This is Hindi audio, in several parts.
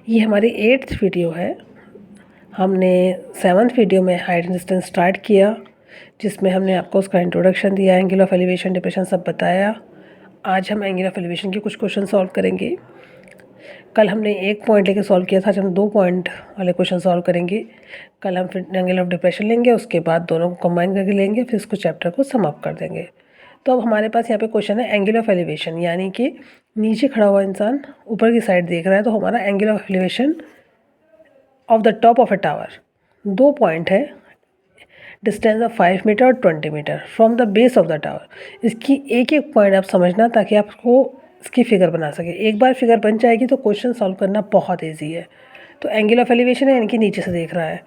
ये हमारी 8th वीडियो है। हमने 7th वीडियो में हाइट एंड डिस्टेंस स्टार्ट किया, जिसमें हमने आपको उसका इंट्रोडक्शन दिया, एंगल ऑफ एलिवेशन, डिप्रेशन सब बताया। आज हम एंगल ऑफ एलिवेशन के कुछ क्वेश्चन सॉल्व करेंगे। कल हमने एक पॉइंट लेके सॉल्व किया था, आज हम 2 पॉइंट वाले क्वेश्चन सॉल्व करेंगे। कल हम फिर एंगल ऑफ डिप्रेशन लेंगे, उसके बाद दोनों को कंबाइन करके लेंगे, फिर इसको चैप्टर को सम अप कर देंगे। तो अब हमारे पास यहाँ पे क्वेश्चन है एंगल ऑफ एलिवेशन, यानी कि नीचे खड़ा हुआ इंसान ऊपर की साइड देख रहा है, तो हमारा angle of elevation of the top of a tower. 2 point है, डिस्टेंस ऑफ 5 मीटर और 20 metre from the base of the tower. इसकी एक एक पॉइंट आप समझना, ताकि आपको इसकी फिगर बना सके। एक बार फिगर बन जाएगी तो क्वेश्चन सॉल्व करना बहुत ईजी है। तो एंगल ऑफ एलिवेशन है, इनके नीचे से देख रहा है।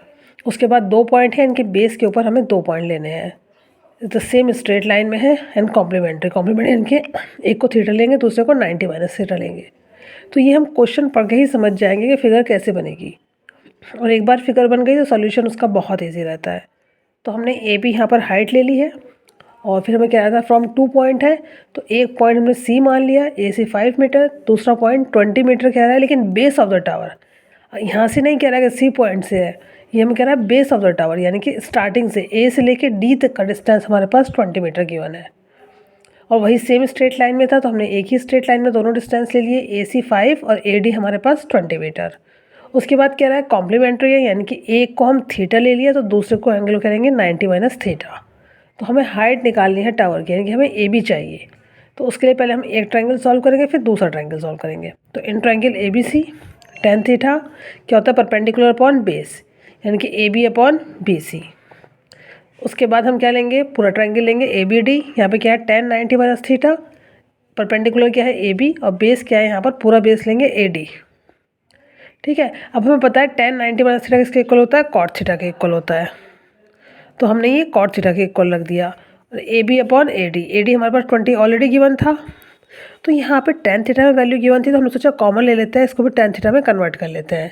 उसके बाद 2 पॉइंट है, इनके बेस के ऊपर हमें 2 पॉइंट लेने हैं। द सेम स्ट्रेट लाइन में है एंड कॉम्प्लीमेंट्री इनके एक को थीटा लेंगे, दूसरे को 90 माइनस थीटा लेंगे। तो ये हम क्वेश्चन पढ़ के ही समझ जाएंगे कि फिगर कैसे बनेगी, और एक बार फिगर बन गई तो सॉल्यूशन उसका बहुत ईजी रहता है। तो हमने ए बी यहाँ पर हाइट ले ली है, और फिर हमें क्या रहा था, फ्रॉम 2 पॉइंट है तो एक पॉइंट हमने सी मान लिया, ए से 5 मीटर, दूसरा पॉइंट 20 मीटर कह रहा है, लेकिन बेस ऑफ द टावर यहाँ से नहीं कह रहा है कि सी पॉइंट से है, ये हमें कह रहा है बेस ऑफ द टावर, यानी कि स्टार्टिंग से ए से लेके डी तक का डिस्टेंस हमारे पास 20 मीटर गिवन है। और वही सेम स्ट्रेट लाइन में था, तो हमने एक ही स्ट्रेट लाइन में दोनों डिस्टेंस ले लिए, ए सी 5 और ए डी हमारे पास 20 मीटर। उसके बाद कह रहा है कॉम्प्लीमेंट्री है, यानी कि एक को हम थीटा ले लिया तो दूसरे को एंगल करेंगे 90 माइनस थीटा। तो हमें हाइट निकालनी है टावर की, यानी कि हमें ए बी चाहिए। तो उसके लिए पहले हम एक ट्रायंगल सॉल्व करेंगे, फिर दूसरा ट्रायंगल सॉल्व करेंगे। तो in triangle A B C tan theta क्या होता है, परपेंडिकुलर अपॉन बेस, यानी कि A B upon B C. उसके बाद हम क्या लेंगे, पूरा ट्रायंगल लेंगे ए बी डी। यहाँ पे क्या है, tan 90 माइनस थीटा, परपेंडिकुलर क्या है ए बी, और बेस क्या है, यहाँ पर पूरा बेस लेंगे ए डी। ठीक है, अब हमें पता है tan 90 माइनस थीटा किसके इक्वल होता है, कॉट थीटा के इक्वल होता है। तो हमने ये कॉट थीटा के इक्वल रख दिया। और A B upon A D हमारे पास 20 ऑलरेडी गिवन था। तो यहाँ पे tan थीटा में वैल्यू गिवन थी, तो हमने सोचा कॉमन ले लेते हैं, इसको भी tan थीटा में कन्वर्ट कर लेते हैं,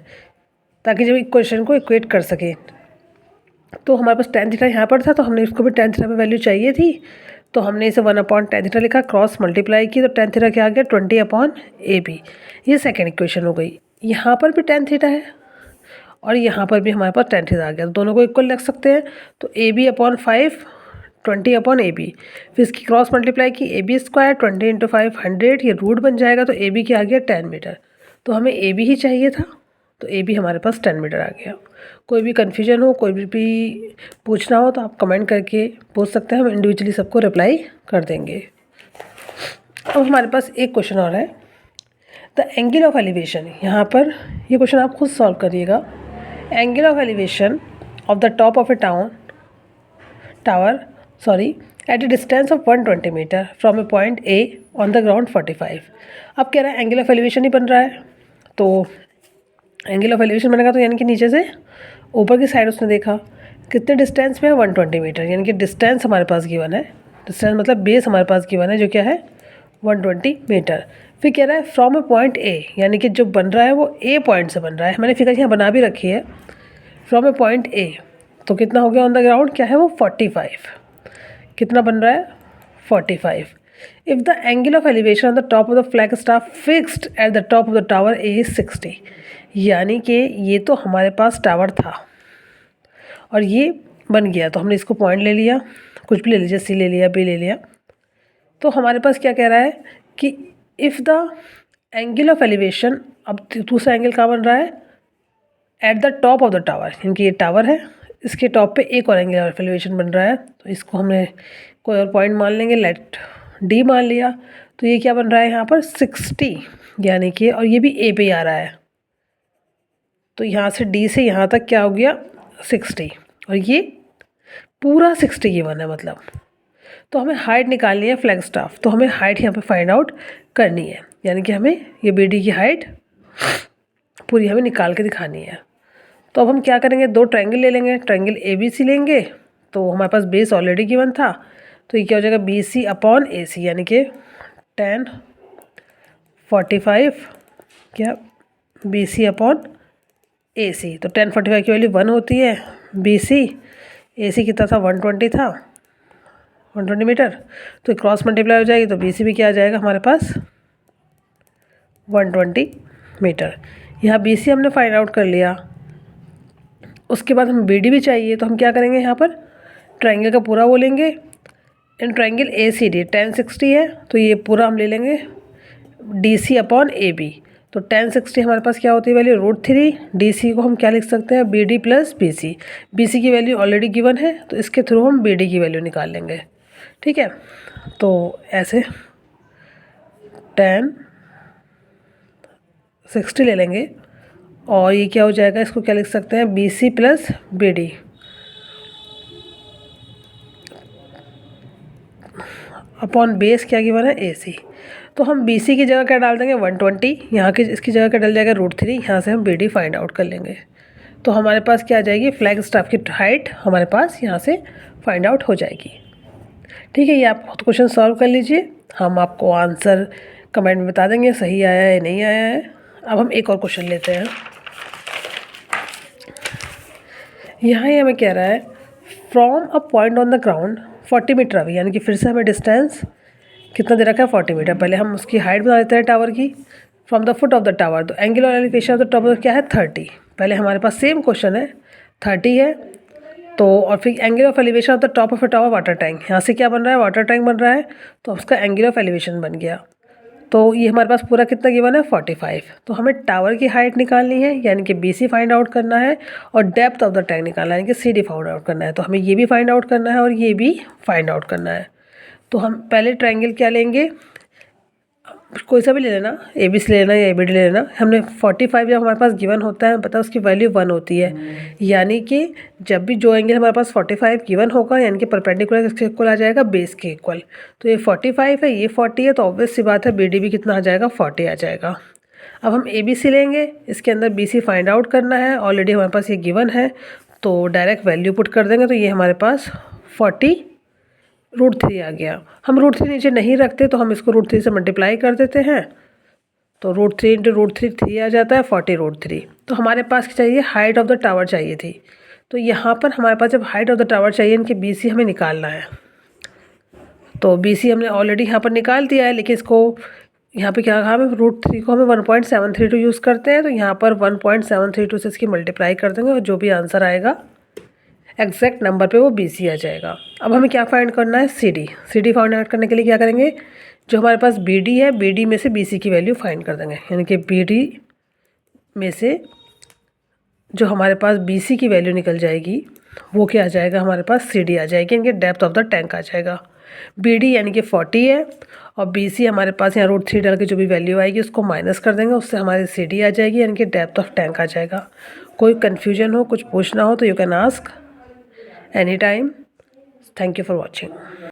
ताकि जब इक्वेशन को इक्वेट कर सकें। तो हमारे पास tan थीटा यहाँ पर था, तो हमने इसको भी tan थीटा में वैल्यू चाहिए थी, तो हमने इसे 1 अपॉन tan थीटा लिखा, क्रॉस मल्टीप्लाई की, तो tan थीटा क्या आ गया, 20 अपॉन ए बी। ये सेकेंड इक्वेशन हो गई। यहाँ पर भी tan थीटा है और यहाँ पर भी हमारे पास tan थीटा आ गया, तो दोनों को इक्वल रख सकते हैं। तो A B upon 5, 20 upon A B, फिर इसकी क्रॉस मल्टीप्लाई की, ए बी स्क्वायर 20 इंटू 5 100, ये रूट बन जाएगा। तो ए बी क्या आ गया, 10 मीटर। तो हमें ए बी ही चाहिए था, तो ए बी हमारे पास 10 मीटर आ गया। कोई भी कन्फ्यूजन हो, कोई भी पूछना हो तो आप कमेंट करके पूछ सकते हैं, हम इंडिविजुअली सबको रिप्लाई कर देंगे। अब हमारे पास एक क्वेश्चन और है, द एंगल ऑफ एलिवेशन। यहाँ पर ये क्वेश्चन आप खुद सॉल्व करिएगा। Angle of elevation of the top of a tower at a distance of 120 metre from a point A on the ground 45। अब कह रहा है एंगल ऑफ एलिवेशन ही बन रहा है, तो एंगल ऑफ एलिवेशन बनेगा तो यानी कि नीचे से ऊपर की साइड उसने देखा, कितने डिस्टेंस में है, 120 मीटर, यानी कि डिस्टेंस हमारे पास गिवन है। डिस्टेंस मतलब बेस हमारे पास गिवन है, जो क्या है 120 मीटर। फिर कह रहा है फ्रॉम ए पॉइंट ए, यानी कि जो बन रहा है वो ए पॉइंट से बन रहा है। मैंने फिगर यहाँ बना भी रखी है, फ्रॉम ए पॉइंट ए, तो कितना हो गया ऑन द ग्राउंड, क्या है वो 45। कितना बन रहा है 45। If the angle of elevation on the top of the flag staff fixed at the top of the tower A is 60, यानी कि ये तो हमारे पास टावर था और ये बन गया, तो हमने इसको पॉइंट ले लिया, कुछ भी ले लीजिए, सी ले लिया, बी ले लिया। तो हमारे पास क्या कह रहा है कि if the angle of elevation, अब दूसरा एंगल कहाँ बन रहा है, at the top of the tower, क्योंकि ये टावर है, इसके टॉप पे एक और एंगल ऑफ एलिवेशन बन रहा है, तो इसको हमने कोई और पॉइंट मान लेंगे, लेट डी मान लिया। तो ये क्या बन रहा है यहाँ पर 60, यानी कि, और ये भी ए पे आ रहा है, तो यहाँ से डी से यहाँ तक क्या हो गया 60, और ये पूरा 60 गिवन है मतलब। तो हमें हाइट निकालनी है फ्लैग स्टाफ, तो हमें हाइट यहाँ पे फाइंड आउट करनी है, यानी कि हमें ये बी डी की हाइट पूरी हमें निकाल के दिखानी है। तो अब हम क्या करेंगे, 2 ट्रायंगल ले लेंगे, ट्रायंगल ए बी सी लेंगे, तो हमारे पास बेस ऑलरेडी गिवन था, तो ये क्या हो जाएगा बी सी अपॉन ए सी, यानी कि tan 45 क्या बी सी अपॉन ए सी। तो tan 45 की वैल्यू 1 होती है, बी सी, ए सी कितना था 120 था, 120 मीटर, तो क्रॉस मल्टीप्लाई हो जाएगी, तो बी सी भी क्या आ जाएगा हमारे पास 120 मीटर। यहाँ BC हमने फाइंड आउट कर लिया। उसके बाद हम BD भी चाहिए, तो हम क्या करेंगे, यहाँ पर ट्रायंगल का पूरा बोलेंगे। इन ट्रायंगल ACD 1060 है, तो ये पूरा हम ले लेंगे DC अपॉन AB। तो 1060 हमारे पास क्या होती है वैल्यू, √3। DC को हम क्या लिख सकते हैं, BD प्लस BC। BC की वैल्यू ऑलरेडी गिवन है, तो इसके थ्रू हम BD की वैल्यू निकाल लेंगे। ठीक है, तो ऐसे 1060 ले लेंगे और ये क्या हो जाएगा, इसको क्या लिख सकते हैं, BC plus BD upon base क्या गिवन है, AC। तो हम BC की जगह क्या डाल देंगे, 120। यहाँ की इसकी जगह क्या डल जाएगा, √3। यहाँ से हम BD फाइंड आउट कर लेंगे। तो हमारे पास क्या आ जाएगी, फ्लैग स्टाफ की हाइट हमारे पास यहाँ से फाइंड आउट हो जाएगी। ठीक है, ये आप खुद क्वेश्चन सॉल्व कर लीजिए, हम आपको आंसर कमेंट में बता देंगे सही आया है नहीं आया है। अब हम एक और क्वेश्चन लेते हैं। यहाँ ये हमें कह रहा है from a point on the ground 40 metre away, यानी कि फिर से हमें डिस्टेंस कितना दे रखा है, 40 मीटर। पहले हम उसकी हाइट बता देते हैं टावर की, from the foot of the tower. तो angular elevation of the tower क्या है, 30। पहले हमारे पास सेम क्वेश्चन है, 30 है। तो और फिर angle of elevation of the top of a tower water tank, यहाँ से क्या बन रहा है, वाटर टैंक बन रहा है, तो उसका एंगल ऑफ एलिवेशन बन गया। तो ये हमारे पास पूरा कितना गिवन है, 45। तो हमें टावर की हाइट निकालनी है, यानी कि BC फाइंड आउट करना है, और डेप्थ ऑफ द टैंक निकालना है, यानी कि CD फाइंड आउट करना है। तो हमें ये भी फाइंड आउट करना है और ये भी फाइंड आउट करना है। तो हम पहले ट्रायंगल क्या लेंगे, कोई सा भी ले लेना, ABC ले लेना या ABD ले लेना। हमने 45 जब हमारे पास गिवन होता है, पता है उसकी वैल्यू 1 होती है, यानी कि जब भी जो एंगल हमारे पास 45 गिवन होगा, यानी कि परपेंडिकुलर इसके इक्वल आ जाएगा, बेस के इक्वल। तो ये 45 है, ये 40 है, तो ऑब्वियस सी बात है BD भी कितना आ जाएगा, 40 आ जाएगा। अब हम ABC लेंगे, इसके अंदर BC फाइंड आउट करना है, ऑलरेडी हमारे पास ये गिवन है, तो डायरेक्ट वैल्यू पुट कर देंगे। तो ये हमारे पास 40 √3 आ गया। हम √3 नीचे नहीं रखते, तो हम इसको √3 से मल्टीप्लाई कर देते हैं, तो √3 इंटू √3 3 आ जाता है, 40 √3। तो हमारे पास चाहिए हाइट ऑफ द टावर चाहिए थी। तो यहाँ पर हमारे पास जब हाइट ऑफ द टावर चाहिए, इनकी BC हमें निकालना है। तो BC हमने ऑलरेडी यहाँ पर निकाल दिया है, लेकिन इसको यहाँ पे क्या कहा, हमें √3 को हमें 1.732 यूज़ करते हैं, तो यहाँ पर 1.732 से इसकी मल्टीप्लाई कर देंगे और जो भी आंसर आएगा एग्जैक्ट नंबर पे वो BC आ जाएगा। अब हमें क्या फाइंड करना है, CD फाइंड आउट करने के लिए क्या करेंगे, जो हमारे पास BD है, BD में से BC की वैल्यू फाइंड कर देंगे, यानी कि BD में से जो हमारे पास BC की वैल्यू निकल जाएगी वो क्या आ जाएगा, हमारे पास CD आ जाएगी, यानी कि डेप्थ ऑफ द टैंक आ जाएगा। BD यानी कि 40 है और BC हमारे पास यहाँ √3 डाल के जो भी वैल्यू आएगी उसको माइनस कर देंगे, उससे हमारी CD आ जाएगी, यानी कि डेप्थ ऑफ टैंक आ जाएगा। कोई कन्फ्यूजन हो, कुछ पूछना हो तो you can ask any time. Thank you for watching.